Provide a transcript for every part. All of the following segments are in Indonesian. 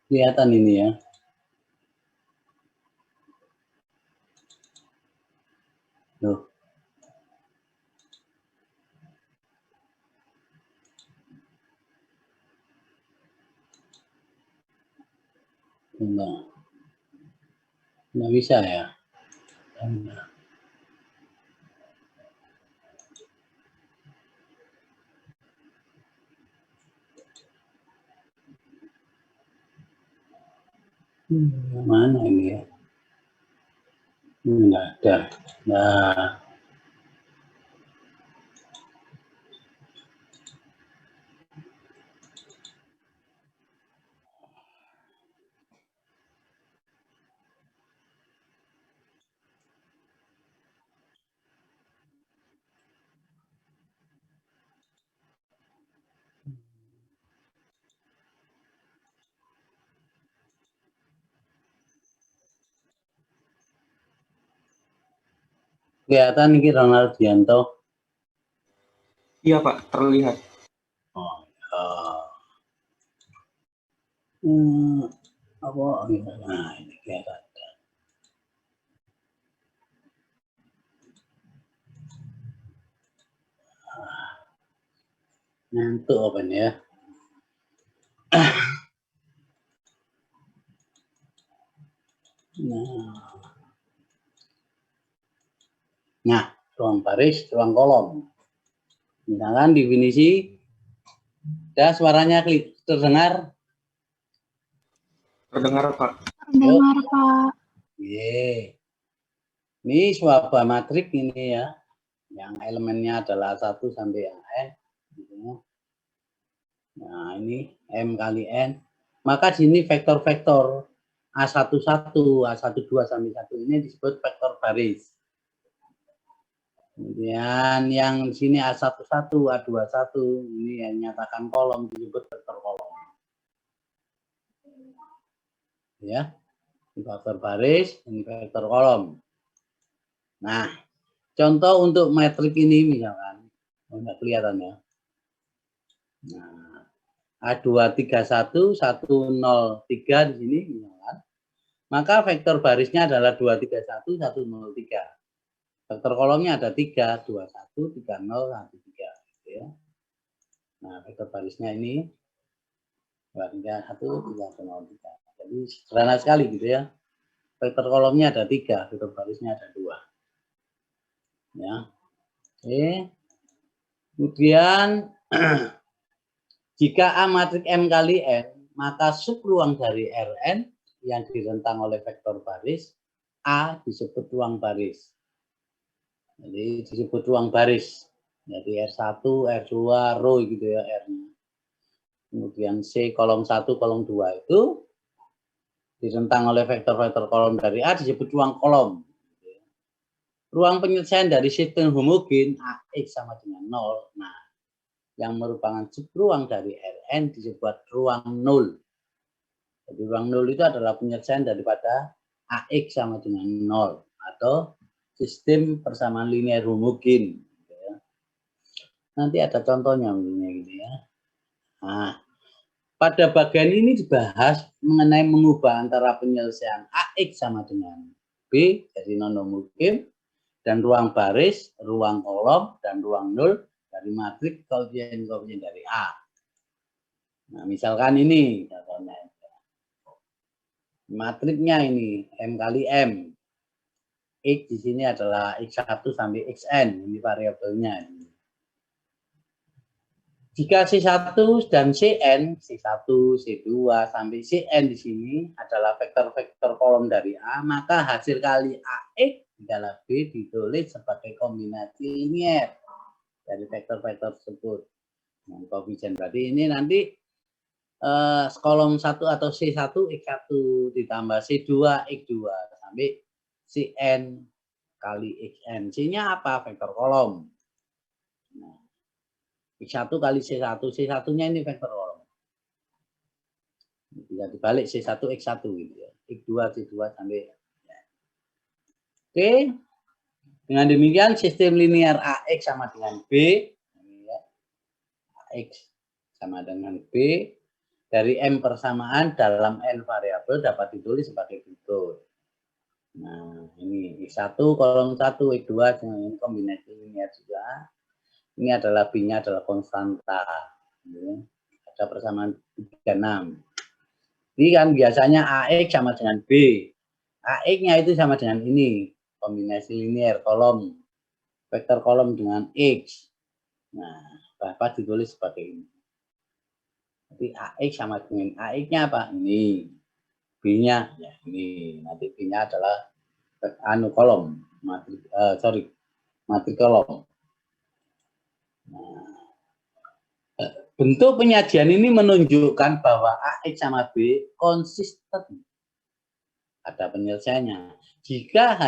Kelihatan ini ya. Loh. Enggak bisa ya. Enggak. Mana ini ya? Enggak ada. Nah. Kelihatan ini Ronald Dianto. Iya Pak, terlihat. Oh, apa? Nah, ini kelihatan. Ngantuk apa nih ya? Nah, ruang baris, ruang kolom. Misalkan definisi, ya suaranya terdengar? Terdengar Pak. Terdengar Pak. Ye. Ini suaba matrik ini ya, yang elemennya adalah 1 sampai N. Nah, ini M kali N. Maka di sini vektor-vektor A11, A12 sampai 1 ini disebut vektor baris. Kemudian yang di sini A11, A21 ini yang nyatakan kolom disebut vektor kolom. Ya, ini vektor baris, ini vektor kolom. Nah, contoh untuk metrik ini misalkan, nggak kelihatan ya. Nah, A231, 103 di sini misalkan. Maka vektor barisnya adalah 231, 103. Vektor kolomnya ada 3, 21, 30, 13. Gitu ya. Nah, vektor barisnya ini 231, 303. Jadi sederhana sekali gitu ya. Vektor kolomnya ada 3, vektor barisnya ada 2. Ya. Oke. Kemudian jika A matrik M kali N, maka subruang dari Rn yang direntang oleh vektor baris A disebut ruang baris. Jadi disebut ruang baris. Jadi R1, R2, rho gitu ya R-nya. Kemudian C kolom 1, kolom 2 itu direntang oleh vektor-vektor kolom dari A disebut ruang kolom. Ruang penyelesaian dari sistem homogen AX sama dengan 0. Nah, yang merupakan subruang dari Rn disebut ruang 0. Jadi ruang 0 itu adalah penyelesaian daripada AX sama dengan 0 atau sistem persamaan linear homogen. Gitu ya. Nanti ada contohnya gitu ya. Nah, pada bagian ini dibahas mengenai mengubah antara penyelesaian AX sama dengan B jadi non homogen dan ruang baris, ruang kolom dan ruang 0 dari matrik koefisien-koefisien dari A. Nah, misalkan ini contohnya. Matriknya ini M kali M. X di sini adalah X1 sampai Xn, ini variabelnya. Jika C1 dan Cn, C1, C2 sampai Cn di sini adalah vektor-vektor kolom dari A, maka hasil kali AX dikali B ditulis sebagai kombinasi linear dari vektor-vektor tersebut. Nah, koefisien berarti ini nanti kolom 1 atau C1 X1 ditambah C2 X2 sampai Cn kali Xn. C-nya apa? Vektor kolom. Nah, X1 kali C1. C1-nya ini vektor kolom. Bisa dibalik C1 X1 gitu ya. X2 C2 sampai ya. Oke. Dengan demikian sistem linear AX sama dengan B. AX sama dengan B. dari M persamaan dalam N variabel dapat ditulis sebagai berikut. Nah, ini X1 kolom 1, X2 ini kombinasi linear juga. Ini adalah B-nya adalah konstanta. Ada persamaan 36. Ini kan biasanya AX sama dengan B. AX-nya itu sama dengan ini, kombinasi linear kolom, vektor kolom dengan X. Nah, dapat ditulis sebagai ini. Jadi AX sama dengan AX-nya apa? Ini. B-nya, ya ini. Nanti B-nya adalah kolom, matrik kolom. Nah, bentuk penyajian ini menunjukkan bahwa AX sama B konsisten. Ada penyelesaiannya. Jika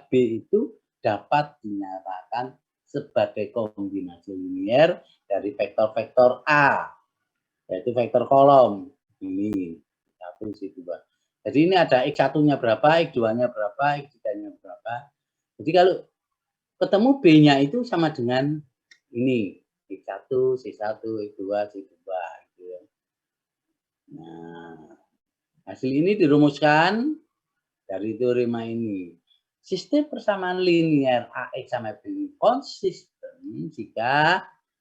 B itu dapat dinyatakan sebagai kombinasi linear dari vektor-vektor A, yaitu vektor kolom. Ini 1, 2. Jadi ini ada X1-nya berapa, X2-nya berapa, X3-nya berapa. Jadi kalau ketemu B-nya itu sama dengan ini, X1, C1, X2, C2. Gitu ya. Nah, hasil ini dirumuskan dari teorema ini. Sistem persamaan linear AX sama B konsisten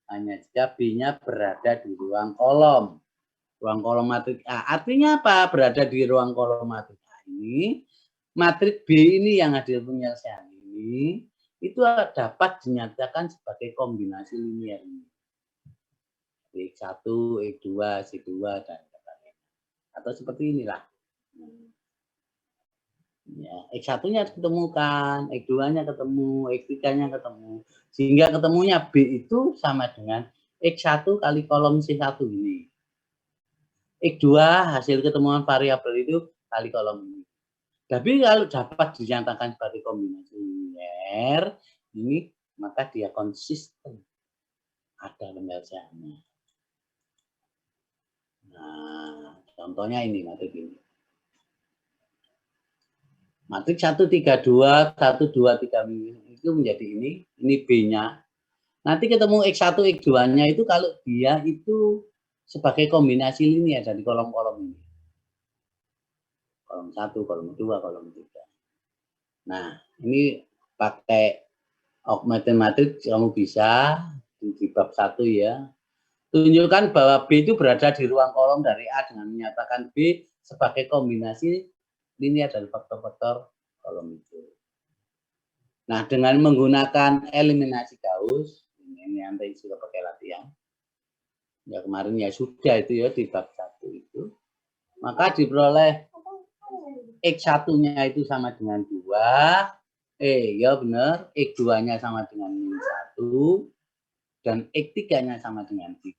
hanya jika B-nya berada di ruang kolom. Ruang kolom matrik A. Artinya apa? Berada di ruang kolom matrik A ini, matrik B ini yang hasil penyelesaian ini, itu dapat dinyatakan sebagai kombinasi linear ini. X1, X2, C2, dan sebagainya. Atau seperti inilah. Ya, X1-nya ketemukan, X2-nya ketemu, X3-nya ketemu. Sehingga ketemunya B itu sama dengan X1 kali kolom C1 ini. X2 hasil ketemuan variabel itu kali kolom ini. Tapi kalau dapat dinyatakan sebagai kombinasi linear, ini maka dia konsisten. Ada penyelesaiannya. Nah, contohnya ini matrik ini. Matrik 1, 3, 2, 1, 2, 3 itu menjadi ini B-nya. Nanti ketemu X1, X2-nya itu kalau dia itu sebagai kombinasi linear dari kolom-kolom ini. Kolom 1, kolom 2, kolom 3. Nah, ini pakai augmented matrix kamu bisa di bab 1 ya. Tunjukkan bahwa B itu berada di ruang kolom dari A dengan menyatakan B sebagai kombinasi linear dari faktor-faktor kolom itu. Nah, dengan menggunakan eliminasi Gauss, ini nanti sudah pakai latihan. Ya kemarin ya sudah itu ya di bab 1 itu. Maka diperoleh X1-nya itu sama dengan 2. Ya benar, X2-nya sama dengan -1 dan X3-nya sama dengan 3.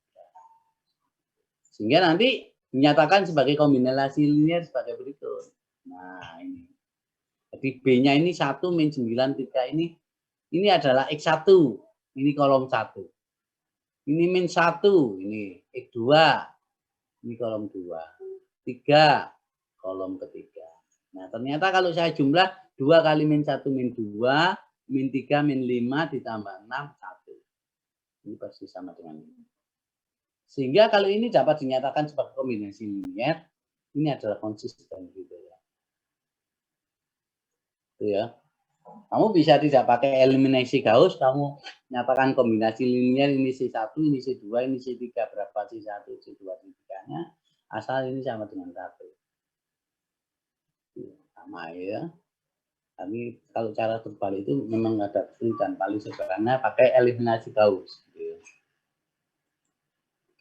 Sehingga nanti dinyatakan sebagai kombinasi linear sebagai berikut. Nah, ini. Jadi B-nya ini 1 min 9 3 ini adalah X1. Ini kolom 1. Ini min 1, ini X2. Ini kolom 2. 3 kolom ketiga. Nah, ternyata kalau saya jumlah 2 kali min 1 min 2, min 3 min 5 ditambah 6 1. Ini pasti sama dengan ini. Sehingga kalau ini dapat dinyatakan sebagai kombinasi linear, ini adalah konsisten gitu ya. Itu ya. Kamu bisa tidak pakai eliminasi Gauss, kamu nyatakan kombinasi linear ini C1, ini C2, ini C3, berapa C1, C2, C3-nya, asal ini sama dengan 1. Sama ya. Tapi kalau cara terbalik itu memang ada kesulitan, paling sederhana pakai eliminasi Gauss.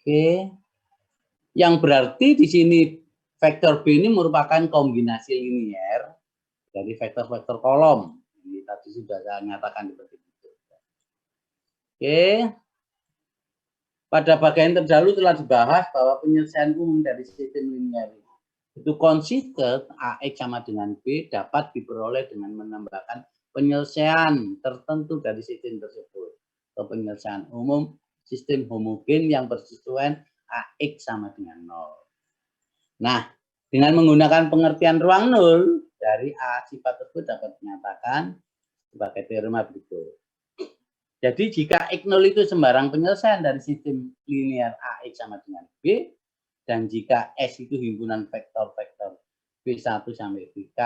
Oke. Yang berarti di sini vektor B ini merupakan kombinasi linear dari vektor-vektor kolom. Ini tadi sudah saya nyatakan seperti itu. Oke. Pada bagian terdahulu telah dibahas bahwa penyelesaian umum dari sistem linear itu konsisten AX sama dengan B dapat diperoleh dengan menambahkan penyelesaian tertentu dari sistem tersebut atau penyelesaian umum sistem homogen yang bersesuaian AX sama dengan 0. Nah, dengan menggunakan pengertian ruang 0 dari A sifat tersebut dapat dinyatakan sebagai teorema berikut. Jadi jika X0 itu sembarang penyelesaian dari sistem linear AX sama dengan B, Dan jika S itu himpunan vektor-vektor B1 sampai BK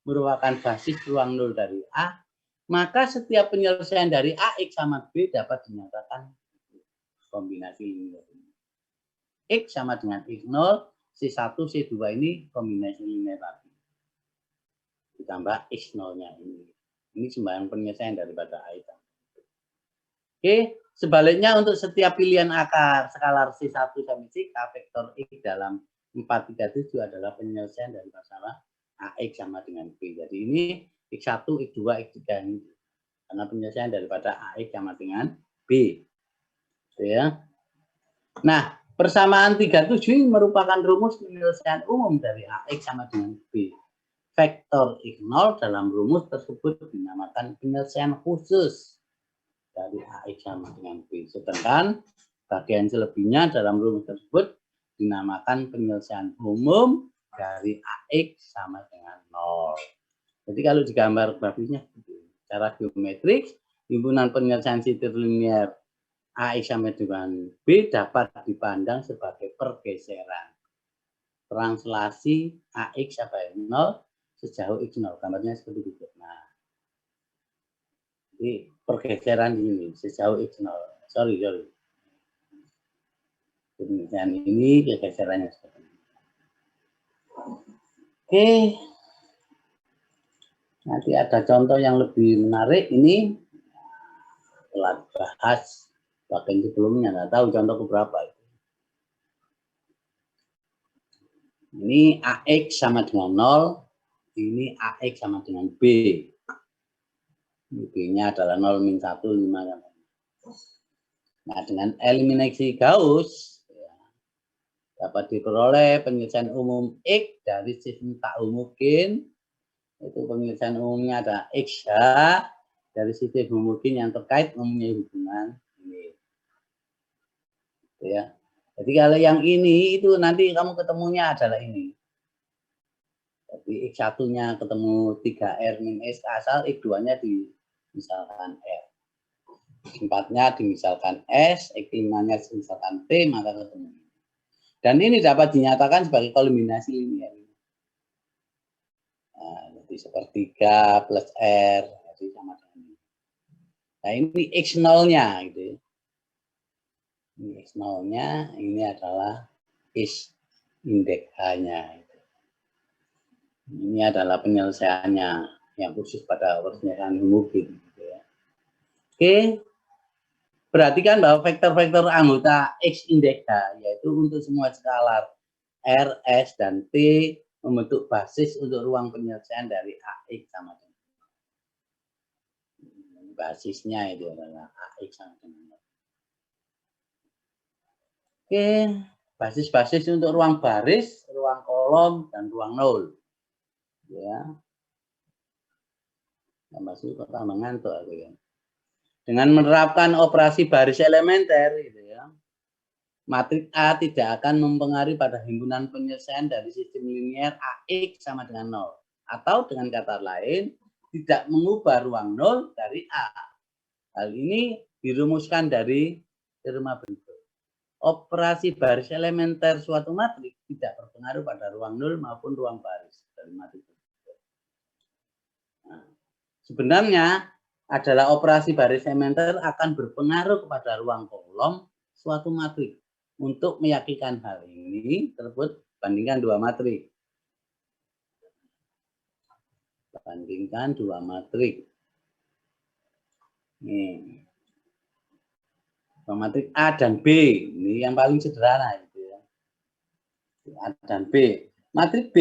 merupakan basis ruang nol dari A, maka setiap penyelesaian dari AX sama B dapat dinyatakan kombinasi linear. X sama dengan X0, C1, C2 ini kombinasi linear lagi. Ditambah X0-nya ini. Ini sembarang penyelesaian daripada A itu. Oke, sebaliknya untuk setiap pilihan akar skalar C1 sampai CK, vektor X dalam 437 adalah penyelesaian dari masalah AX sama dengan B. Jadi ini X1, X2, X3 ini. Karena penyelesaian daripada AX sama dengan B. Ya. Nah, persamaan 37 ini merupakan rumus penyelesaian umum dari AX sama dengan B. Vektor X0 dalam rumus tersebut dinamakan penyelesaian khusus dari AX sama dengan B. Sedangkan bagian selebihnya dalam rumus tersebut dinamakan penyelesaian umum dari AX sama dengan 0. Jadi kalau digambar grafisnya secara geometrik, himpunan penyelesaian sitir linear AX sama dengan B dapat dipandang sebagai pergeseran translasi AX sampai 0 sejauh X0. Gambarnya seperti itu. Nah, ini pergeseran ini sejauh X0. Sorry. Kemudian ini pergeserannya seperti ini. Oke. Nanti ada contoh yang lebih menarik ini. Telah bahas bagian sebelumnya, nggak tahu contoh keberapa. Ini AX sama dengan 0. Ini AX sama dengan B. B-nya adalah 0, min 1, 5. Nah, dengan eliminasi Gauss, ya, dapat diperoleh penyelesaian umum X dari sistem tak homogen. Itu penyelesaian umumnya ada XH dari sistem homogen yang terkait mempunyai hubungan ini. Ya. Jadi kalau yang ini, itu nanti kamu ketemunya adalah ini. Jadi X1-nya ketemu 3R min S asal X2-nya di misalkan R. X4-nya dimisalkan S, X5-nya misalkan T, maka ketemu. Dan ini dapat dinyatakan sebagai kombinasi linear. Nah, jadi sepertiga plus R, jadi sama dengan ini. Nah, ini X0-nya gitu. Ini X0-nya, ini adalah X indeks H-nya. Ini adalah penyelesaiannya yang khusus pada penyelesaian homogen. Gitu ya. Oke, perhatikan bahwa vektor-vektor anggota X indeks H, yaitu untuk semua skalar R, S, dan T, membentuk basis untuk ruang penyelesaian dari AX sama dengan basisnya itu adalah AX sama dengan. Oke, basis-basis untuk ruang baris, ruang kolom, dan ruang nol. Ya, masih kok tambah ngantuk aku ya. Dengan menerapkan operasi baris elementer, gitu ya, matriks A tidak akan mempengaruhi pada himpunan penyelesaian dari sistem linear AX sama dengan 0. Atau dengan kata lain, tidak mengubah ruang 0 dari A. Hal ini dirumuskan dari teorema berikut. Operasi baris elementer suatu matriks tidak berpengaruh pada ruang 0 maupun ruang baris dari matriks. Nah, sebenarnya adalah operasi baris elementer akan berpengaruh kepada ruang kolom suatu matriks. Untuk meyakinkan hal ini tersebut, bandingkan dua matriks. Bandingkan dua matriks. Nih. Matriks A dan B, ini yang paling sederhana itu ya. A dan B. Matriks B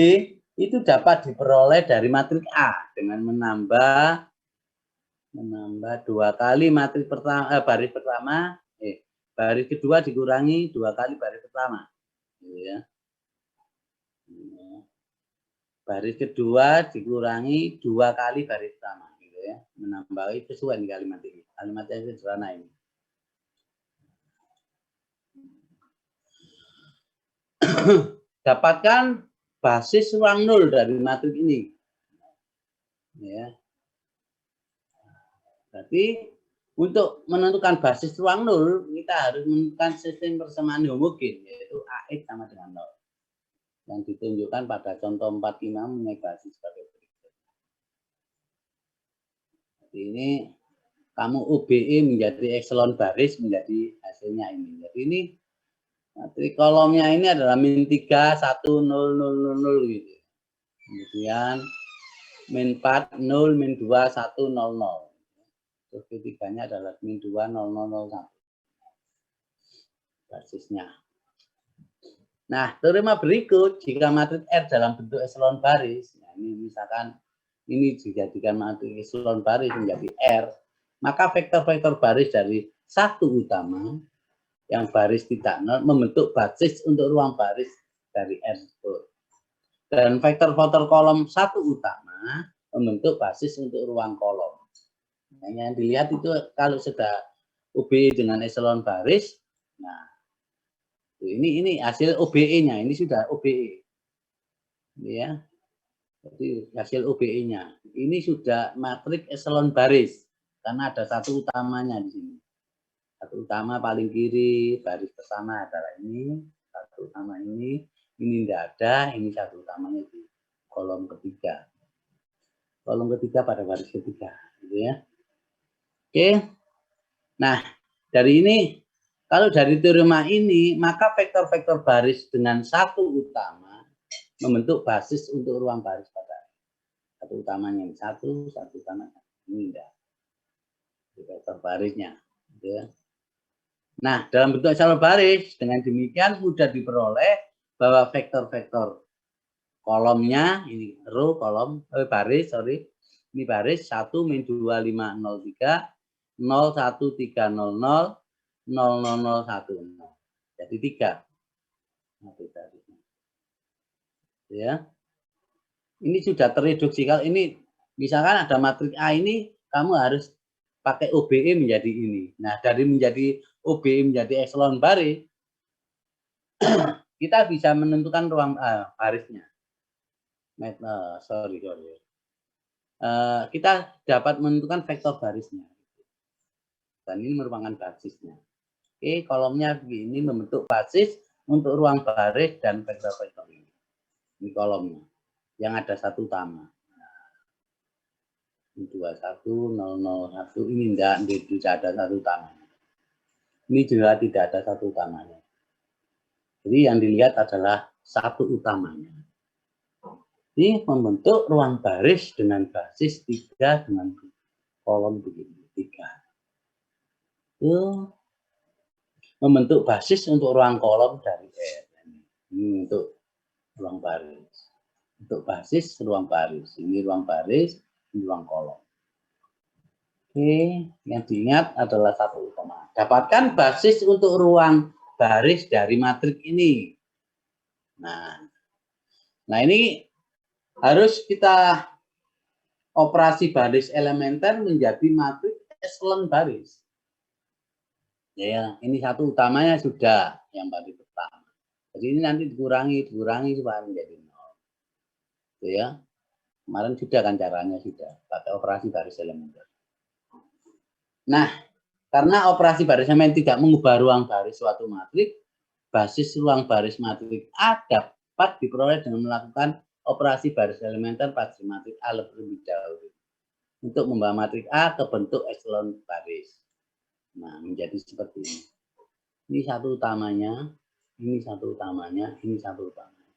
itu dapat diperoleh dari matriks A dengan menambah dua kali matriks pertama, baris pertama, baris kedua dikurangi dua kali baris pertama, gitu ya. Baris kedua dikurangi dua kali baris pertama, gitu ya. Menambah itu sesuai di kalimat ini. Kalimatnya sederhana ini. Dapatkan basis ruang nol dari matriks ini. Ya. Berarti Untuk menentukan basis ruang 0, kita harus menentukan sistem persamaan homogen, yaitu AX sama dengan 0. Yang ditunjukkan pada contoh 45 mempunyai basis sebagai berikut. Jadi ini kamu OBE menjadi epsilon baris menjadi hasilnya ini. Jadi ini matrik kolomnya ini adalah min 3, 1, 0, 0, 0, 0 gitu. Kemudian min 4, 0, min 2, 1, 0, 0. Terus ketiganya adalah min 2, 0, 0, 0, 1. Basisnya. Nah, teorema berikut, jika matrik R dalam bentuk epsilon baris, nah ini misalkan ini dijadikan matrik epsilon baris menjadi R, maka vektor-vektor baris dari satu utama yang baris tidak nol membentuk basis untuk ruang baris dari R tersebut. Dan vektor-vektor kolom satu utama membentuk basis untuk ruang kolom. Nah, yang dilihat itu kalau sudah OBE dengan epsilon baris, nah ini hasil OBE-nya, ini sudah OBE. Ya. Jadi hasil OBE-nya. Ini sudah matrik epsilon baris karena ada satu utamanya di sini. Satu utama paling kiri, baris pertama adalah ini, satu utama ini tidak ada, ini satu utamanya di kolom ketiga. Kolom ketiga pada baris ketiga, gitu ya. Oke. Nah, dari ini kalau dari teorema ini, maka vektor-vektor baris dengan satu utama membentuk basis untuk ruang baris pada satu utamanya ini satu utama ini enggak. Vektor barisnya, gitu ya. Nah, dalam bentuk epsilon baris dengan demikian mudah diperoleh bahwa vektor-vektor kolomnya ini row kolom baris ini baris 1 min 2503 01300 0001. Jadi 3. Ya. Ini sudah tereduksi. Kalau ini misalkan ada matrik A ini kamu harus pakai OBE menjadi ini. Nah, dari menjadi OBE menjadi epsilon baris kita bisa menentukan ruang barisnya. Kita dapat menentukan vektor barisnya. Dan ini merupakan basisnya. Oke, kolomnya begini membentuk basis untuk ruang baris dan vektor-vektor ini. Ini kolomnya. Yang ada satu utama. 21001 ini tidak ada satu utamanya. Ini juga tidak ada satu utamanya. Jadi yang dilihat adalah satu utamanya. Ini membentuk ruang baris dengan basis 3 dengan kolom begini 3. Itu membentuk basis untuk ruang kolom dari R. Ini untuk ruang baris. Untuk basis ruang baris. Ini ruang baris, ini ruang kolom. Oke, yang diingat adalah satu utama. Dapatkan basis untuk ruang baris dari matrik ini. Nah ini harus kita operasi baris elementer menjadi matrik epsilon baris. Ya, ini satu utamanya sudah yang baris pertama. Jadi ini nanti dikurangi supaya menjadi 0. Gitu ya. Kemarin sudah kan caranya sudah pakai operasi baris elementer. Nah, karena operasi baris elementer tidak mengubah ruang baris suatu matrik, basis ruang baris matrik A dapat diperoleh dengan melakukan operasi baris elementer pada matrik A lebih dahulu untuk membawa matrik A ke bentuk epsilon baris. Nah, menjadi seperti ini. Ini satu utamanya, ini satu utamanya, ini satu utamanya.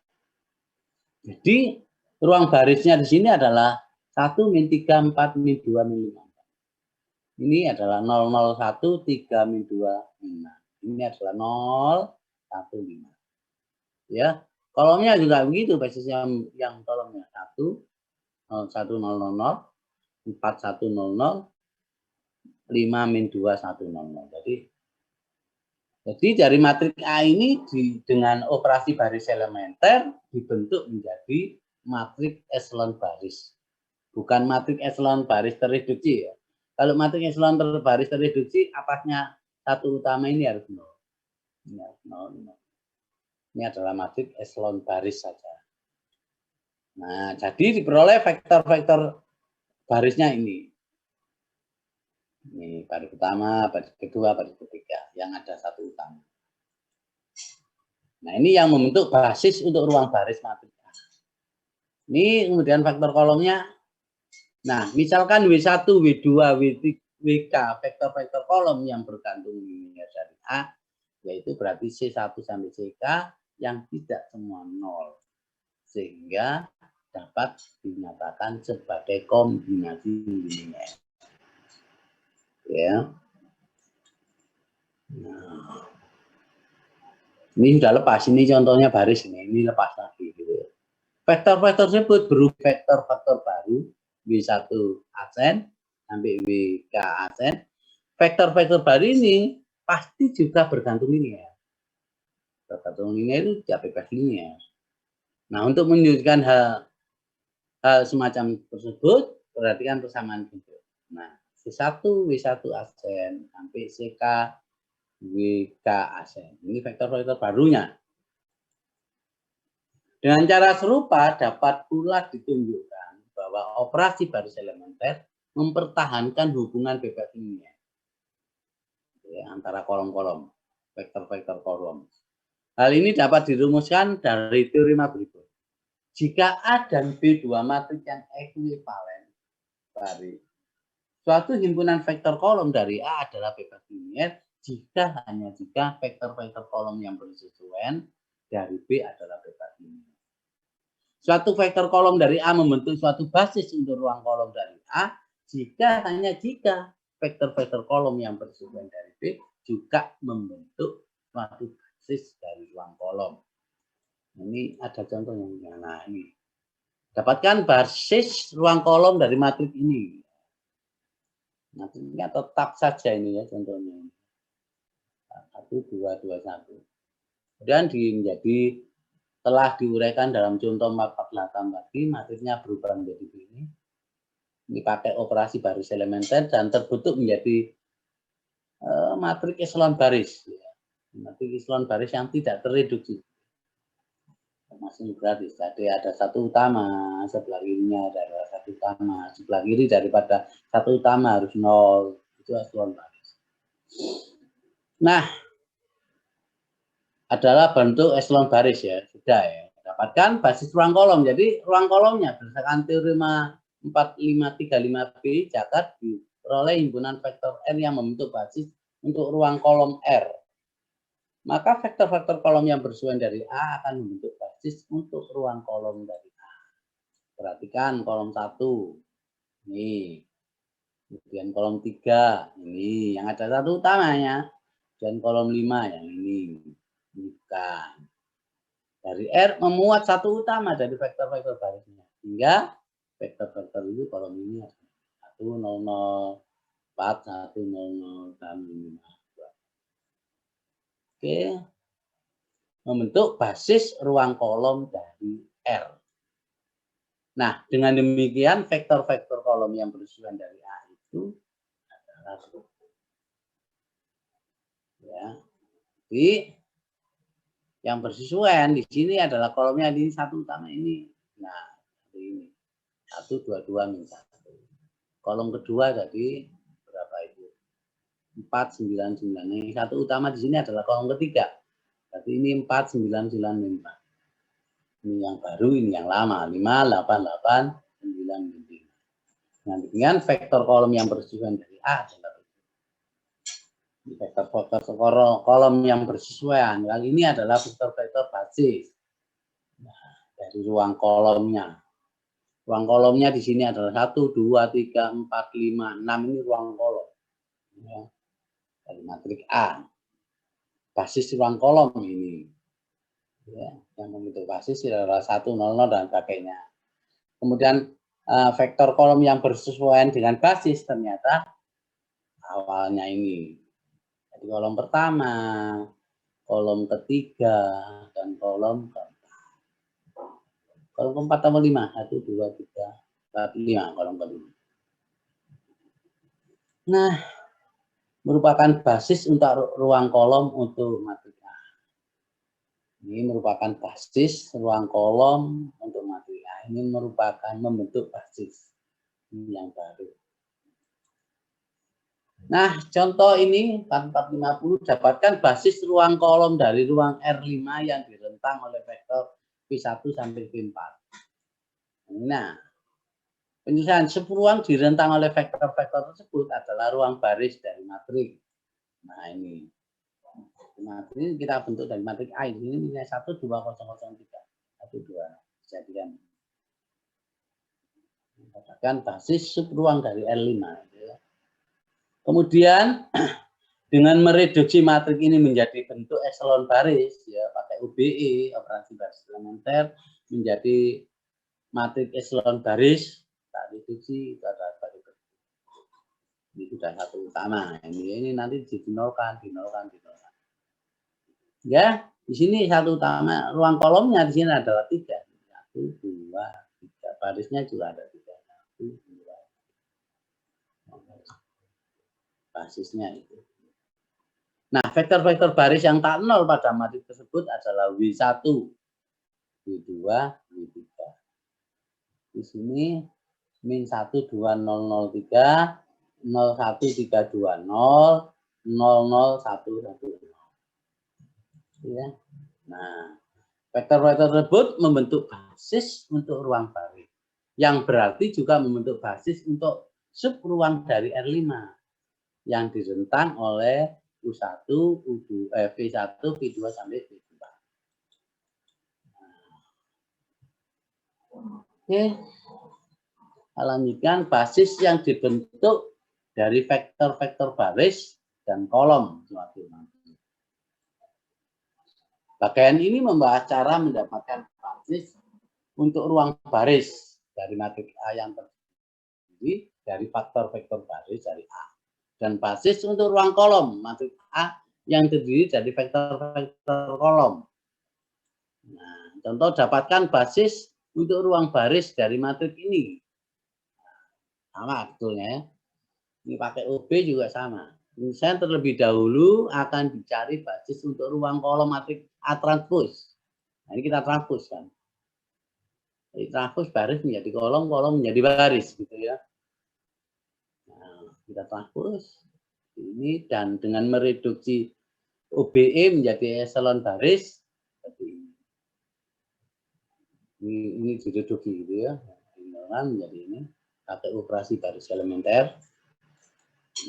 Jadi ruang barisnya di sini adalah 1 min 3 4 min 2 min 5. Ini adalah 001 3 min 2 min 6. Ini adalah 0 1 5. Ya, kolomnya juga begitu basisnya yang kolomnya 1 0 1 0 0 0 4 1 0 0 5 min 2 1 0 0. Jadi dari matrik A ini dengan operasi baris elementer dibentuk menjadi matrik epsilon baris. Bukan matrik epsilon baris tereduksi ya. Kalau matrik epsilon baris tereduksi atasnya satu utama ini harus 0. Ini harus 0. Ini adalah matrik epsilon baris saja. Nah, jadi diperoleh vektor-vektor barisnya ini. Ini baris pertama, baris kedua, baris ketiga. Yang ada satu utama. Nah, ini yang membentuk basis untuk ruang baris matrik A. Ini kemudian faktor kolomnya. Nah, misalkan W1, W2, W3, WK, vektor-vektor kolom yang bergantung linear dari A, yaitu berarti C1 sampai CK yang tidak semua 0. Sehingga dapat dinyatakan sebagai kombinasi linear. Ya. Nah, ini sudah lepas, ini contohnya baris ini lepas lagi gitu ya. Vektor-vektor tersebut berupa vektor-vektor baru W1 aksen sampai WK aksen. Vektor-vektor baru ini pasti juga bergantung linear. Bergantung linear itu tidak bebas linear. Nah, untuk menunjukkan hal semacam tersebut, perhatikan persamaan bentuk. Nah, C1 W1 aksen sampai CK WK aksen. Ini vektor-vektor barunya. Dengan cara serupa dapat pula ditunjukkan bahwa operasi baris elementer mempertahankan hubungan bebas linear ya, antara kolom-kolom, vektor-vektor kolom. Hal ini dapat dirumuskan dari teorema berikut. Jika A dan B dua matriks yang ekuivalen baris, suatu himpunan vektor kolom dari A adalah bebas linear jika hanya jika vektor-vektor kolom yang bersesuaian dari B adalah bebas linear. Suatu vektor kolom dari A membentuk suatu basis untuk ruang kolom dari A jika hanya jika vektor-vektor kolom yang bersesuaian dari B juga membentuk suatu basis dari ruang kolom. Ini ada contohnya. Nah, ini. Dapatkan basis ruang kolom dari matriks ini. Matriksnya tetap saja ini ya contohnya. 1, 2, 2, 1. Kemudian menjadi telah diuraikan dalam contoh 448 tadi, matriksnya berubah menjadi ini. Ini pakai operasi baris elementer dan terbentuk menjadi matriks eselon baris. Ya. Matriks eselon baris yang tidak terreduksi. Masih gratis. Jadi ada satu utama, sebelah kirinya ada satu utama, sebelah kiri daripada satu utama harus 0. Itu eselon baris. Nah, adalah bentuk eselon baris ya, sudah ya. Dapatkan basis ruang kolom. Jadi ruang kolomnya berdasarkan teorema 4535B catat diperoleh himpunan vektor R yang membentuk basis untuk ruang kolom R. Maka vektor-vektor kolom yang bersesuaian dari A akan membentuk basis untuk ruang kolom dari A. Perhatikan kolom 1. Ini. Kemudian kolom 3. Ini yang ada satu utamanya. Dan kolom 5 yang ini. Bukan. Dari R memuat satu utama dari vektor-vektor barisnya. Hingga vektor-vektor itu kolom ini 1, 0, 0, 4, 1, 0, 0, 5. Oke. Membentuk basis ruang kolom dari R. Nah, dengan demikian vektor-vektor kolom yang bersesuaian dari A itu adalah ya. Jadi yang bersesuaian di sini adalah kolomnya di satu utama ini. Nah, ini 1, 2, 2, minus 1. Kolom kedua tadi berapa itu? 4, 9, 9. Ini satu utama di sini adalah kolom ketiga. Berarti ini 4, 9, 9, minus 4. Ini yang baru, ini yang lama. 5, 8, 8, 9, 5. Nah, dengan vektor kolom yang bersesuaian dari A adalah vektor-vektor kolom yang bersesuaian. Kali ini adalah vektor-vektor basis. Nah, dari ruang kolomnya. Ruang kolomnya di sini adalah 1, 2, 3, 4, 5, 6. Ini ruang kolom. Ya. Dari matriks A. Basis ruang kolom ini. Ya. Yang membentuk basis adalah 1, 0, 0, dan sebagainya. Kemudian vektor kolom yang bersesuaian dengan basis ternyata awalnya ini. Jadi kolom pertama, kolom ketiga, dan kolom keempat. Kolom keempat tambah 5. 1, 2, 3, 4, 5. Kolom kelima. Nah, merupakan basis untuk ruang kolom untuk matriks A. Ini merupakan basis ruang kolom untuk matriks A. Ini merupakan membentuk basis. Ini yang baru. Nah, contoh ini 4450 dapatkan basis ruang kolom dari ruang R5 yang direntang oleh vektor P1 sampai P4. Nah, penyelesaian subruang direntang oleh vektor-vektor tersebut adalah ruang baris dari matriks. Nah, ini matrik kita bentuk dari matrik A ini nilai 1 2 0 0 3 1 2 jadikan katakan basis subruang dari R5. Kemudian dengan mereduksi matrik ini menjadi bentuk ekselon baris ya pakai UBE operasi baris elementer menjadi matrik ekselon baris tak reduksi itu adalah baris ini sudah satu utama ini nanti dinolkan ya di sini satu utama ruang kolomnya di sini adalah 3 1 2 3 barisnya juga ada 3 1 2 basisnya itu. Nah, vektor-vektor baris yang tak nol pada matrik tersebut adalah W1, W2, W3. Di sini min 1, 2, 0, 0, 3, 0, 1, 3, 2, 0, 0, 1, 1, 0. Ya. Nah, vektor-vektor tersebut membentuk basis untuk ruang baris. Yang berarti juga membentuk basis untuk subruang dari R5 yang direntang oleh U1, U2, V1, V2 sampai V2. Oke. Lanjutkan basis yang dibentuk dari vektor-vektor baris dan kolom suatu matrik. Bagian ini membahas cara mendapatkan basis untuk ruang baris dari matrik A yang terdiri dari faktor-vektor baris dari A. Dan basis untuk ruang kolom matrik A yang terdiri dari vektor-vektor kolom. Nah, contoh dapatkan basis untuk ruang baris dari matrik ini. Sama betulnya. Ini pakai OB juga sama. Misalnya terlebih dahulu akan dicari basis untuk ruang kolom matrik A transpos. Nah, ini kita transpos kan. Jadi transpos baris menjadi kolom, kolom menjadi baris gitu ya. Nah, kita transpos ini dan dengan mereduksi OBE menjadi eselon baris seperti ini direduksi gitu ya. Menjadi ini pakai operasi baris elementer.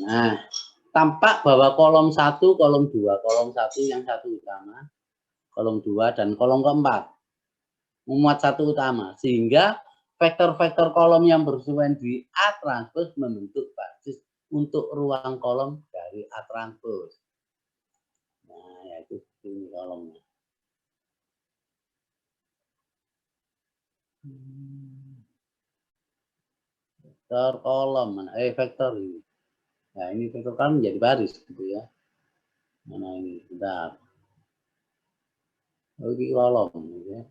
Nah, tampak bahwa kolom 1, kolom 2, kolom 1 yang satu utama, kolom 2 dan kolom keempat memuat satu utama sehingga vektor-vektor kolom yang bersesuaian di A transpos membentuk basis untuk ruang kolom dari A transpos. Nah, yaitu ini kolomnya. Vektor kolom mana? Vektor ini. Nah, ini vektor kolom menjadi baris gitu ya. Mana ini? Bentar. Ini kolom gitu ya.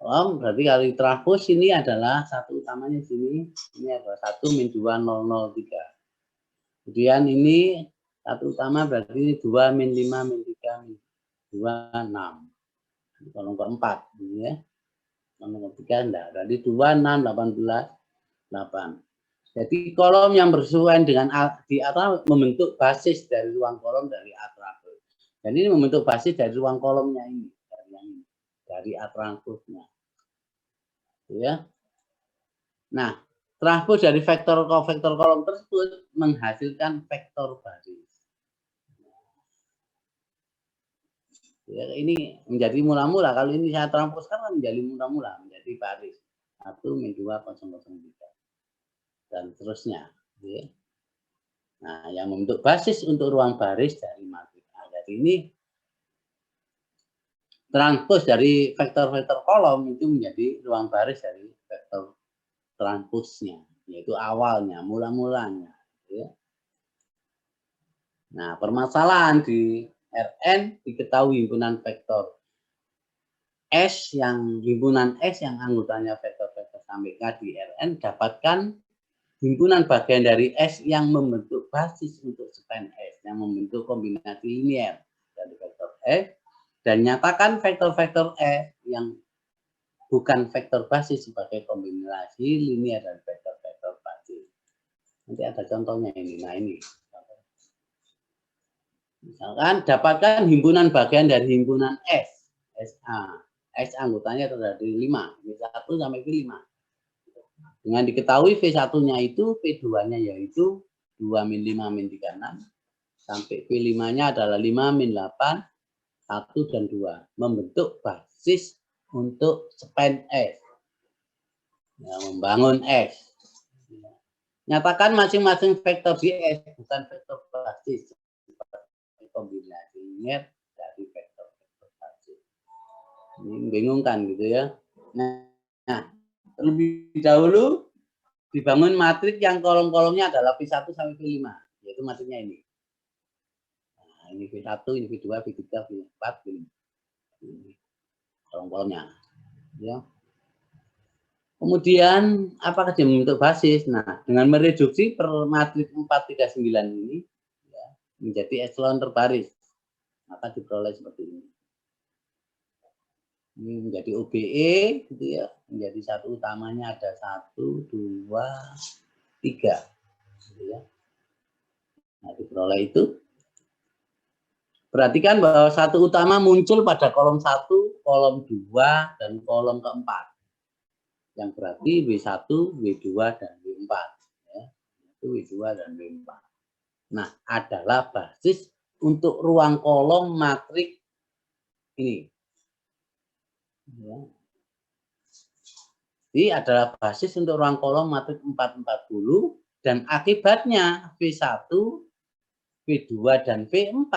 Kolom berarti kali transpos ini adalah satu utamanya sini. Ini adalah 1 min 2 0 0 3. Kemudian ini satu utama berarti ini 2 min 5 min 3 min 2 6. Kolom keempat ini ya. Kolom ketiga enggak. Berarti 2 6 18 8. Jadi kolom yang bersesuaian dengan di atas membentuk basis dari ruang kolom dari A transpos. Dan ini membentuk basis dari ruang kolomnya ini dari yang ini dari A transposnya. Ya. Nah, transpos dari vektor kolom tersebut menghasilkan vektor baris. Ya, ini menjadi mula-mula. Kalau ini saya transposkan kan menjadi mula-mula, menjadi baris 1 min 2 0 0 3 dan seterusnya. Ya. Nah, yang membentuk basis untuk ruang baris dari matrik A. Jadi ini transpos dari vektor-vektor kolom itu menjadi ruang baris dari vektor transposnya, yaitu awalnya, mula-mulanya. Ya. Nah, permasalahan di Rn diketahui himpunan vektor S yang himpunan S yang anggotanya vektor-vektor sampai K di Rn dapatkan himpunan bagian dari S yang membentuk basis untuk span S yang membentuk kombinasi linier dari vektor S dan nyatakan vektor-vektor S yang bukan vektor basis sebagai kombinasi linier dari vektor-vektor basis. Nanti ada contohnya ini. Nah, ini Misalkan dapatkan himpunan bagian dari himpunan S, SA. S anggotanya terdiri 5, V1 sampai V5. Dengan diketahui V1-nya itu, V2-nya yaitu 2 min 5 min 36, sampai V5-nya adalah 5 min 8, 1 dan 2. Membentuk basis untuk span S. Ya, membangun S. Nyatakan masing-masing vektor di S bukan vektor basis. Kombinasi linear dari vektor-vektor basis. Ini membingungkan gitu ya. Nah, terlebih dahulu dibangun matrik yang kolom-kolomnya adalah V1 sampai V5, yaitu matriknya ini. Nah, ini V1, ini V2, V3, V4, V5. Ini kolom-kolomnya. Ya. Kemudian apakah dia membentuk basis? Nah, dengan mereduksi per matrik 439 ini ya, menjadi echelon terbaris, maka diperoleh seperti ini. Ini menjadi OBE gitu ya, menjadi satu utamanya ada 1, 2, 3 gitu ya. Nah, diperoleh itu. Perhatikan bahwa satu utama muncul pada kolom 1, kolom 2, dan kolom keempat. Yang berarti W1, W2, dan W4. Ya. Itu W2 dan W4. Nah, adalah basis untuk ruang kolom matrik ini. Ya. Jadi adalah basis untuk ruang kolom matrik 440 dan akibatnya V1, V2, dan V4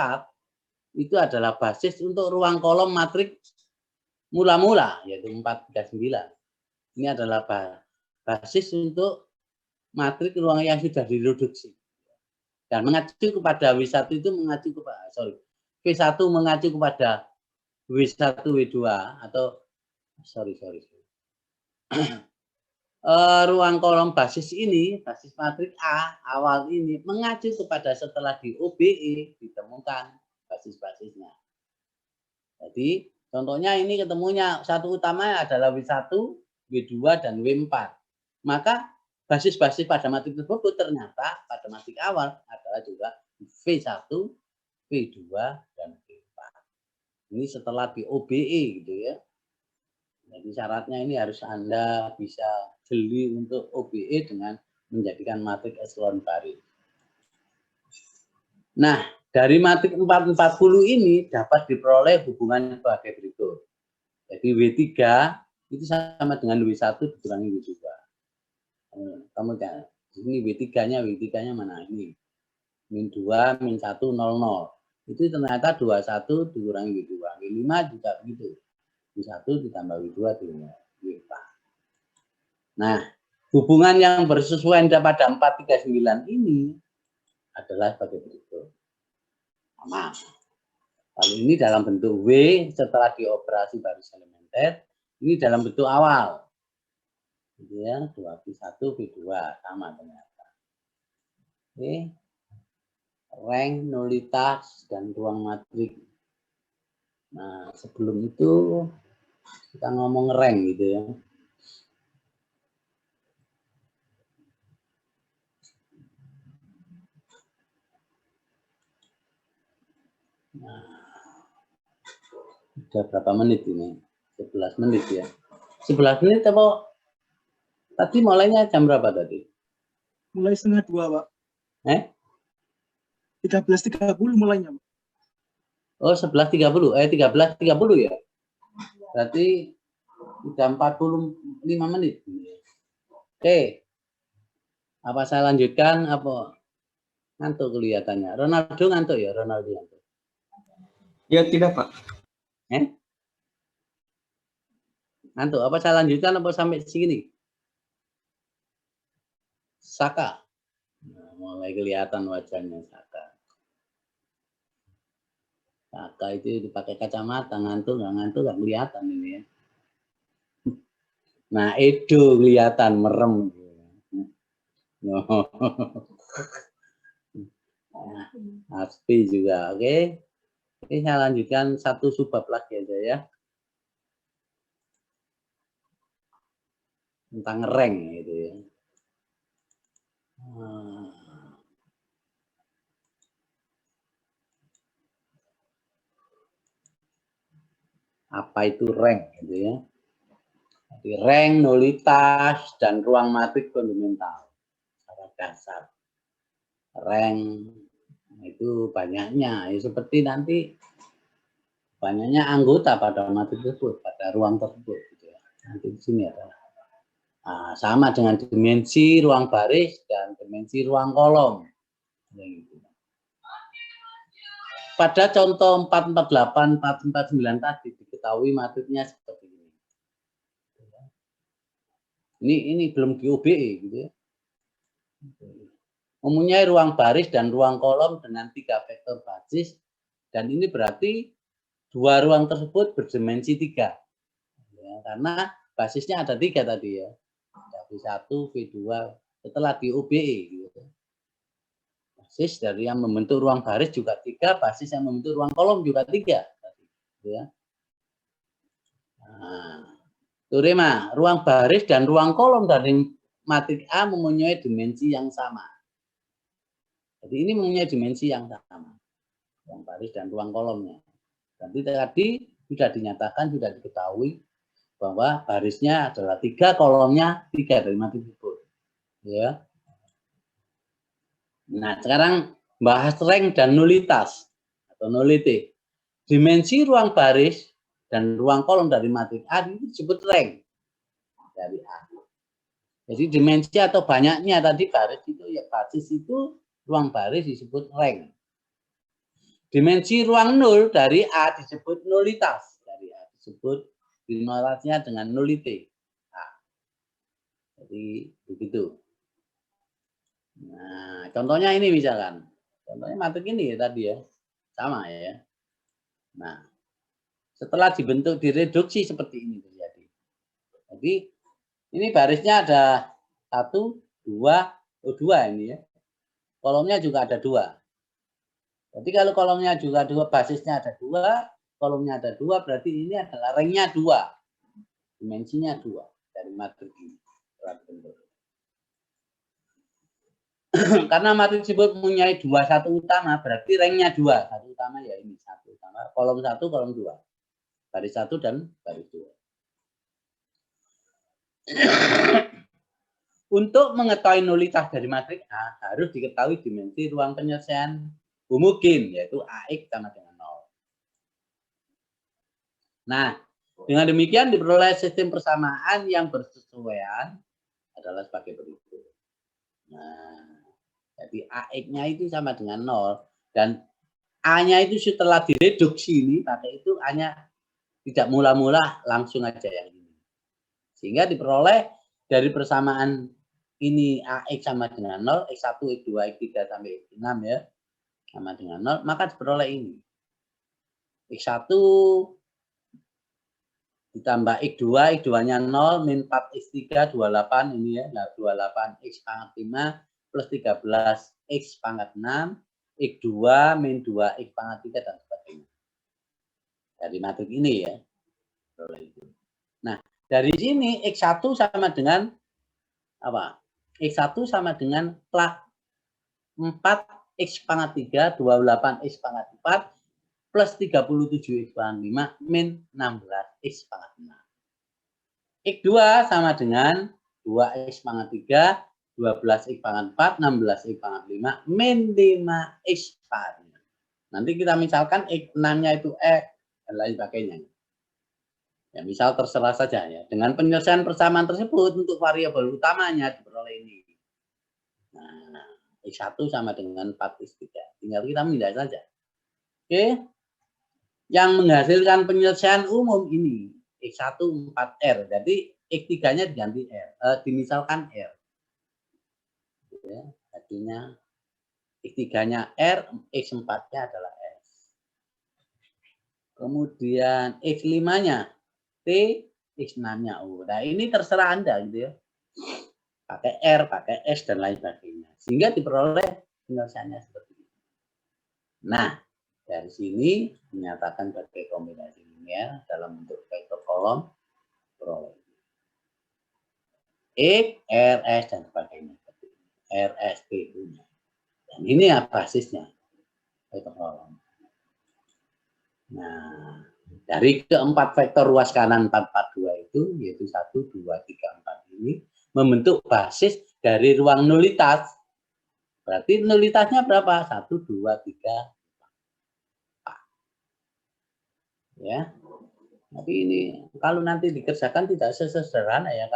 itu adalah basis untuk ruang kolom matrik mula-mula yaitu 439. Ini adalah basis untuk matrik ruang yang sudah direduksi. Dan mengacu kepada W1 itu mengacu kepada V1 mengacu kepada W1 W2 atau ruang kolom basis ini, basis matrik A awal ini mengacu kepada setelah di OBE ditemukan basis-basisnya. Jadi contohnya ini ketemunya satu utama adalah W1, W2, dan W4. Maka basis-basis pada matrik tersebut ternyata pada matrik awal adalah juga V1, V2, dan V4. Ini setelah di OBE gitu ya. Jadi syaratnya ini harus Anda bisa jeli untuk OBE dengan menjadikan matrik echelon baris. Nah, dari matrik 440 ini dapat diperoleh hubungan sebagai berikut. Jadi W3 itu sama dengan W1 dikurangi W2. Kamu lihat, ini W3-nya mana ini? Min 2, min 1, 0, 0. Itu ternyata 21 dikurangi W2. W5 juga begitu. W1 ditambah W2 ditambah W4. Nah, hubungan yang bersesuaian pada 439 ini adalah sebagai berikut. Sama. Kalau ini dalam bentuk W setelah dioperasi baris elementer, ini dalam bentuk awal. Gitu ya, 2V1, V2 sama ternyata. Oke. Rank, nulitas, dan ruang matrik. Nah, sebelum itu kita ngomong rank gitu ya. Nah, sudah berapa menit ini? 11 menit ya. 11 menit apa? Tadi mulainya jam berapa tadi? Mulai 1:30, Pak. 13.30 mulainya, Pak. Oh, 11.30. 13.30 ya? Berarti sudah 45 menit. Oke. Apa saya lanjutkan? Apa ngantuk kelihatannya? Ronaldo ngantuk ya? Ronaldo ngantuk. Ya, tidak, Pak. Ngantuk. Apa saya lanjutkan apa sampai sini? Saka. Nah, mulai kelihatan wajahnya Saka. Saka itu dipakai kacamata, ngantuk nggak kelihatan ini ya. Nah, Edo kelihatan merem. Aspi juga, oke. Ini saya lanjutkan satu subbab lagi aja ya. Tentang rank gitu ya. apa itu rank gitu ya. Jadi rank, nulitas, dan ruang matrik fundamental secara dasar. Rank itu banyaknya, ya seperti nanti banyaknya anggota pada matrik tersebut, pada ruang tersebut. Gitu ya. Nanti di sini adalah sama dengan dimensi ruang baris dan dimensi ruang kolom. Pada contoh 448, 449 tadi diketahui matriknya seperti ini. Ini belum di OBE gitu ya. Mempunyai ruang baris dan ruang kolom dengan 3 vektor basis, dan ini berarti dua ruang tersebut berdimensi 3. Ya, karena basisnya ada 3 tadi ya. V1, V2 setelah di OBE gitu. Basis dari yang membentuk ruang baris juga 3, basis yang membentuk ruang kolom juga 3. Gitu ya. Nah, teorema ruang baris dan ruang kolom dari matrik A mempunyai dimensi yang sama. Jadi ini mempunyai dimensi yang sama, ruang baris dan ruang kolomnya. Jadi tadi sudah dinyatakan, sudah diketahui bahwa barisnya adalah 3, kolomnya 3 dari matrik tersebut. Ya. Nah, sekarang bahas rank dan nulitas atau nullity. Dimensi ruang baris dan ruang kolom dari matrik A itu disebut rank dari A. Jadi dimensi atau banyaknya tadi baris itu ya, basis itu ruang baris disebut rank. Dimensi ruang nol dari A disebut nulitas, dari A disebut nulitasnya dengan nullity. Nah, jadi begitu. Nah, contohnya ini misalkan, contohnya matrik ini ya tadi ya, sama ya. Nah, setelah dibentuk direduksi seperti ini terjadi. Jadi ini barisnya ada 1, 2, 2 ini ya. Kolomnya juga ada 2. Jadi kalau kolomnya juga 2, basisnya ada 2, kolomnya ada 2, berarti ini adalah ranknya 2. Dimensinya 2 dari matrik ini. Karena matrik tersebut mempunyai 2 satu utama, berarti ranknya 2. Satu utama ya ini, satu utama. Kolom 1, kolom 2. Baris 1 dan baris 2. Untuk mengetahui nulitas dari matrik A, harus diketahui dimensi ruang penyelesaian homogen, yaitu AX sama dengan 0. Nah, dengan demikian diperoleh sistem persamaan yang bersesuaian adalah sebagai berikut. Nah, jadi AX-nya itu sama dengan 0, dan A-nya itu setelah direduksi ini, pakai itu A-nya tidak mula-mula, langsung aja yang ini. Sehingga diperoleh dari persamaan ini AX sama dengan 0, X1, X2, X3 sampai X6 ya, sama dengan 0, maka diperoleh ini. X1 ditambah X2, X2-nya 0, min 4 X3, 28 ini ya, 28 X pangkat 5 plus 13 X pangkat 6, X2 min 2 X pangkat 3 dan sebagainya. Dari matrik ini ya. Nah, dari sini X1 sama dengan apa? X1 sama dengan 4 X pangkat 3, 28 X pangkat 4, plus 37 X pangkat 5, min 16 X pangkat 6. X2 sama dengan 2 X pangkat 3, 12 X pangkat 4, 16 X pangkat 5, min 5 X pangkat 5. Nanti kita misalkan X6-nya itu X, dan lain sebagainya. Ya, misal terserah saja ya. Dengan penyelesaian persamaan tersebut untuk variabel utamanya diperoleh ini. Nah, X1 sama dengan 4X3. Tinggal kita pindah saja. Oke. Yang menghasilkan penyelesaian umum ini X1 4R. Jadi X3-nya diganti R. Dimisalkan R. Ya, artinya X3-nya R, X4-nya adalah S. Kemudian X5-nya T, X6-nya U. Nah, ini terserah Anda gitu ya. Pakai R, pakai S, dan lain sebagainya. Sehingga diperoleh penyelesaiannya seperti ini. Nah, dari sini menyatakan sebagai kombinasi linear dalam bentuk vektor kolom peroleh X, R, S, dan sebagainya. R, S, T, U-nya. Dan ini ya basisnya vektor kolom. Nah, Dari keempat vektor ruas kanan 4, 4, 2 itu, yaitu 1, 2, 3, 4 ini, membentuk basis dari ruang nulitas. Berarti nulitasnya berapa? 1, 2, 3, 4. Ya. Tapi ini kalau nanti dikerjakan tidak sesederhana ya,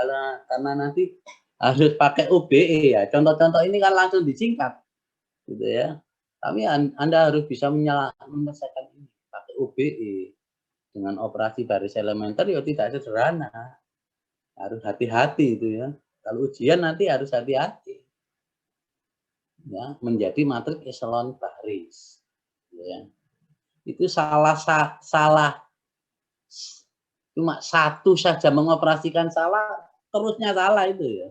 karena nanti harus pakai OBE ya. Contoh-contoh ini kan langsung disingkat, gitu ya. Tapi Anda harus bisa menyelesaikan ini pakai OBE dengan operasi baris elementer ya tidak sederhana. Harus hati-hati itu ya. Kalau ujian nanti harus hati-hati. Ya, menjadi matriks eselon baris. Ya. Itu salah cuma satu saja mengoperasikan salah, terusnya salah itu ya.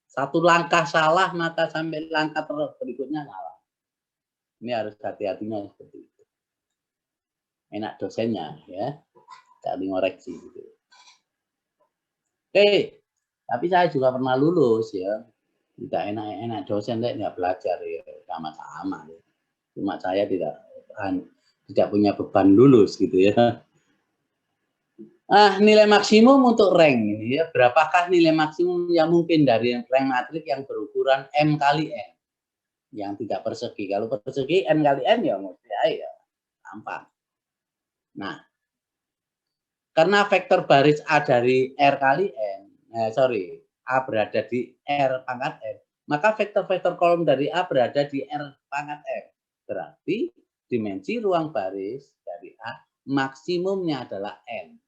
Satu langkah salah maka sampai langkah berikutnya salah. Ini harus hati-hatinya seperti itu. Enak dosennya ya, cari ngoreksi gitu. Oke, tapi saya juga pernah lulus ya. Tidak enak-enak dosen nggak belajar ya, sama-sama. Ya. Cuma saya tidak punya beban lulus gitu ya. Nilai maksimum untuk rank ini ya. Berapakah nilai maksimum yang mungkin dari rank matriks yang berukuran M kali N? Yang tidak persegi. Kalau persegi N kali N ya mesti A ya. Gampang. Nah, karena vektor baris A dari R kali N, A berada di R pangkat M, maka vektor-vektor kolom dari A berada di R pangkat M. Berarti dimensi ruang baris dari A maksimumnya adalah N.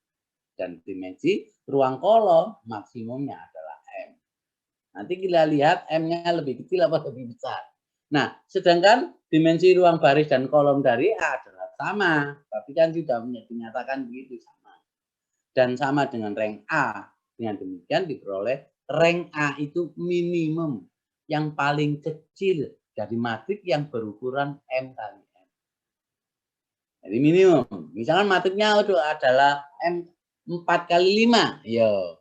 Dan dimensi ruang kolom maksimumnya adalah M. Nanti kita lihat M-nya lebih kecil atau lebih besar. Nah, sedangkan dimensi ruang baris dan kolom dari A adalah sama. Tapi kan sudah dinyatakan begitu sama. Dan sama dengan rank A. Dengan demikian diperoleh rank A itu minimum. Yang paling kecil dari matriks yang berukuran M kali M. Jadi minimum. Misalkan matriksnya adalah M 4 kali 5. Yo.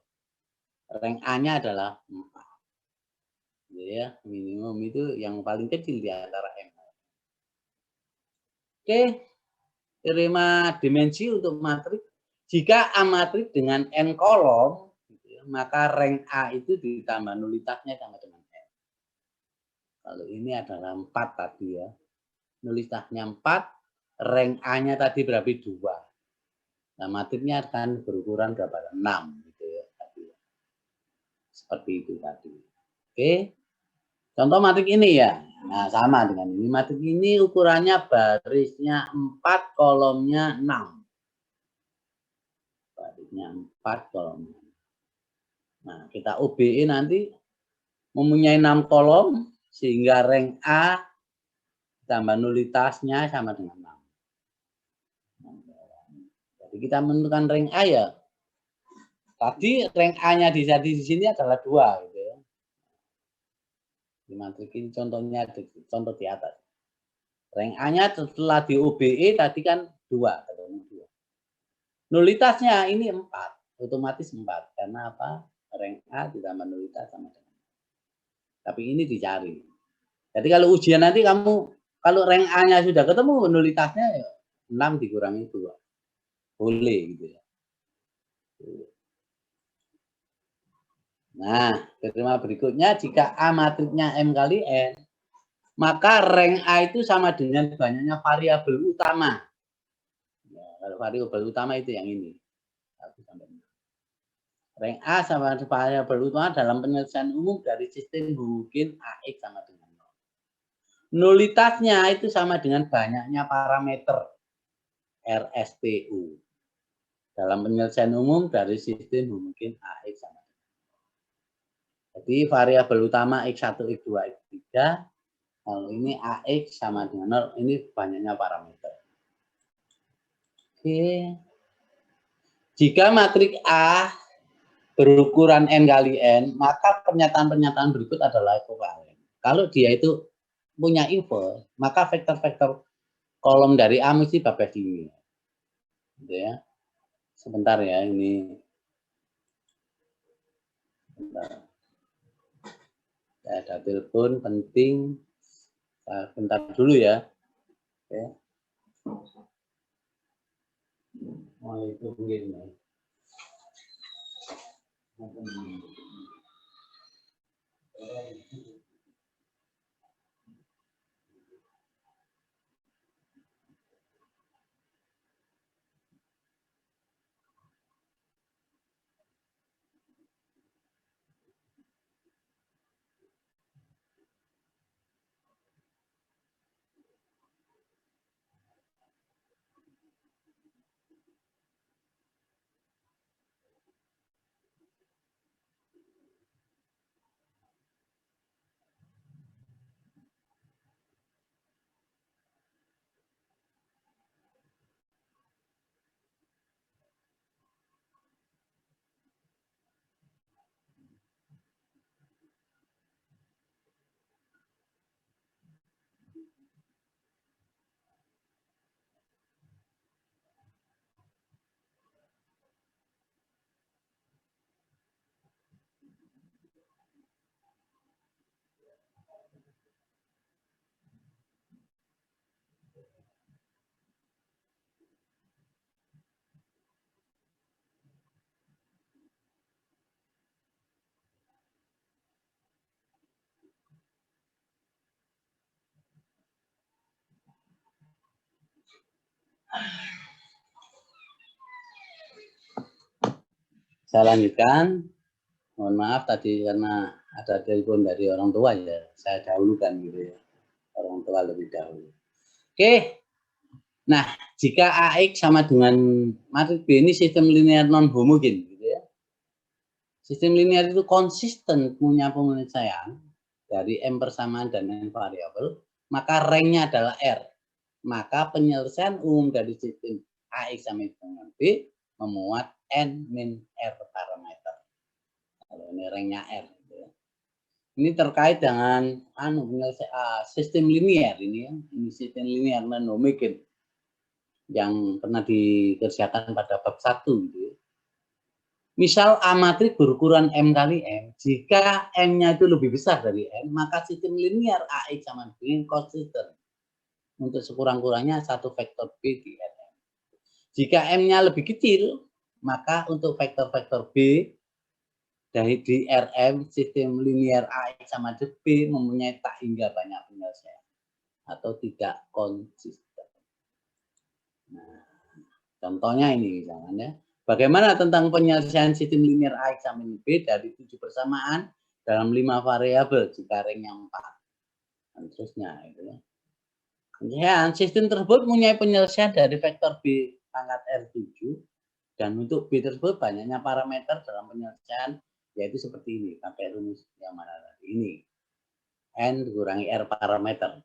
Rank A-nya adalah 4. Ya, minimum itu yang paling kecil di antara M. Oke. Teorema dimensi untuk matriks. Jika A matriks dengan N kolom, maka rank A itu ditambah nulitasnya sama dengan N. Kalau ini adalah 4 tadi ya. Nulitasnya 4, rank A-nya tadi berarti 2. Nah, matriksnya akan berukuran berapa? 6 gitu ya tadi. Seperti itu tadi. Oke. Contoh matriks ini ya. Nah, sama dengan ini. Matriks ini ukurannya barisnya 4, kolomnya 6. Barisnya 4, kolomnya. Nah, kita OBE nanti mempunyai 6 kolom sehingga rank A tambah nulitasnya sama dengan 6. Jadi kita menentukan rank A ya. Tadi rank A-nya di sini adalah 2 gitu ya. Di matriks ini contohnya contoh di atas. Rank A-nya setelah di OBE tadi kan 2, nulitasnya ini 4, otomatis 4 karena apa? Rank A ditambah nulitas sama dengan. Tapi ini dicari. Jadi kalau ujian nanti kamu kalau rank A-nya sudah ketemu, nulitasnya ya 6 dikurangi 2. Boleh gitu ya. Nah, teorema berikutnya jika A matriksnya M kali N, maka rank A itu sama dengan banyaknya variabel utama. Ya, kalau variabel utama itu yang ini. Rank A sama variabel utama dalam penyelesaian umum dari sistem mungkin AX sama dengan 0. Nulitasnya itu sama dengan banyaknya parameter RSTU. Dalam penyelesaian umum dari sistem mungkin AX sama. Jadi variabel utama X1, X2, X3. Kalau ini AX sama dengan 0, ini banyaknya parameter. Oke. Jika matriks A berukuran N kali N, maka pernyataan-pernyataan berikut adalah ekivalen. Kalau dia itu punya info, maka vektor-vektor kolom dari A mesti bablas ini. Gitu ya. Sebentar ya, ini. Sebentar. Ada telepon penting. Bentar dulu ya. Oke. Oh, itu begini. Saya lanjutkan. Mohon maaf tadi karena ada telepon dari orang tua ya, saya dahulukan gitu ya. Orang tua lebih dahulu. Oke. Nah, jika AX sama dengan matriks B ini sistem linear non homogen gitu ya. Sistem linear itu konsisten punya penyelesaian dari M persamaan dan N variabel, maka ranknya adalah R. Maka penyelesaian umum dari sistem AX sama dengan B memuat N min R parameter. Kalau ini ranknya R. Gitu ya. Ini terkait dengan sistem linear ini ya. Ini sistem linear non homogen yang pernah dikerjakan pada bab 1 gitu ya. Misal A matrik berukuran M kali M, jika M-nya itu lebih besar dari M, maka sistem linear AX sama B konsisten untuk sekurang-kurangnya satu vektor B di Rm. Jika M-nya lebih kecil, maka untuk vektor-vektor B dari di Rm, sistem linear AX sama B mempunyai tak hingga banyak penyelesaian atau tidak konsisten. Nah, contohnya ini misalnya ya. Bagaimana tentang penyelesaian sistem linear AX sama B dari 7 persamaan dalam 5 variabel jika ringnya 4 dan terusnya gitu ya. Kemudian sistem tersebut mempunyai penyelesaian dari vektor B pangkat R7 dan untuk B tersebut banyaknya parameter dalam penyelesaian yaitu seperti ini, pakai rumus yang mana tadi ini. N dikurangi R parameter.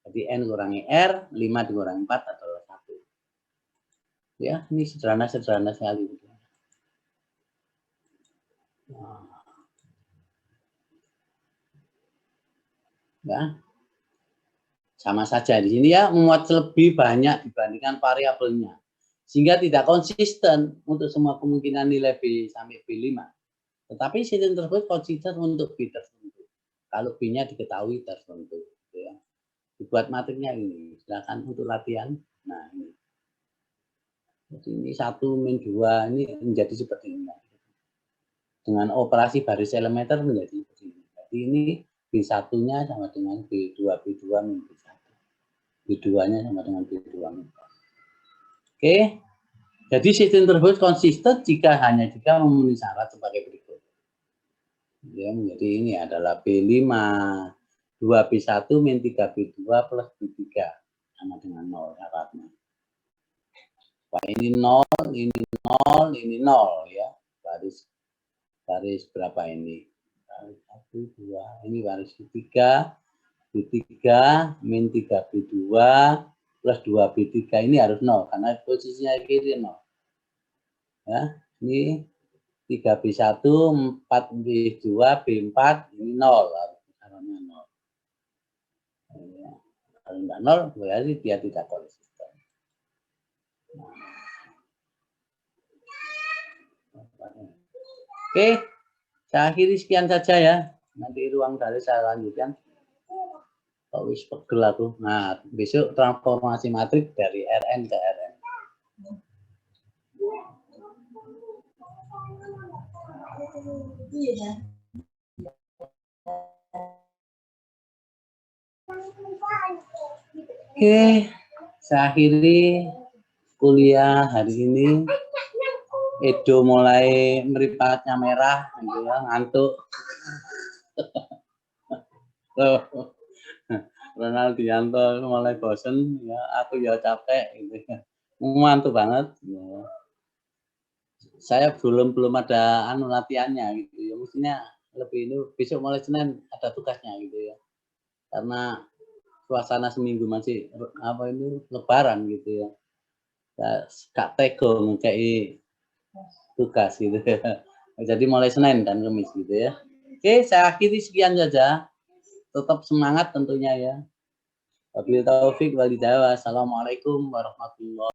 Jadi N kurangi R, 5 dikurangi 4 adalah 1. Ya, ini sederhana-sederhana sekali. Ya, sama saja di sini ya memuat lebih banyak dibandingkan variabelnya, sehingga tidak konsisten untuk semua kemungkinan nilai B sampai B5. Tetapi sistem tersebut konsisten untuk B tertentu. Kalau B-nya diketahui tertentu, gitu ya. Dibuat matriknya ini, silakan untuk latihan. Nah ini, jadi ini 1 min 2 ini menjadi seperti ini. Dengan operasi baris elementer menjadi seperti ini. Jadi ini B1-nya sama dengan B2 min B1. B2-nya sama dengan B2 min. Oke. Jadi sistem tersebut konsisten hanya jika memenuhi syarat sebagai berikut. Ya, menjadi ini adalah B5 2B1 min 3B2 plus B3 sama dengan 0 syaratnya. Wah, ini 0, ini 0, ini 0 ya. Baris berapa ini? Baris 1, 2, ini baris ketiga. B3 min 3B2 plus 2B3 ini harus 0 karena posisinya kiri 0. Ya, ini 3B1, 4B2, B4 ini 0 caranya 0. Ya, kalau enggak 0 berarti dia tidak konsisten. Oke, saya akhiri sekian saja ya. Nanti ruang dari saya lanjutkan. Oh, wis pegel aku. Nah, besok transformasi matrik dari Rn ke Rn. Oke, saya akhiri kuliah hari ini. Edo mulai meripatnya merah, gitu ya, ngantuk. Ronaldianto mulai bosen, ya aku ya capek, gitu ya. Ngantuk banget. Ya. Saya belum ada latihannya, gitu ya. Mestinya lebih ini besok mulai Senin ada tugasnya, gitu ya. Karena suasana seminggu masih apa ini Lebaran, gitu ya. Gak tego ngekei tugas gitu ya. Jadi mulai Senin dan Kamis gitu ya. Oke, saya akhiri sekian saja. Tetap semangat tentunya ya. Wabillahi taufik wal hidayah. Wassalamualaikum warahmatullahi wabarakatuh.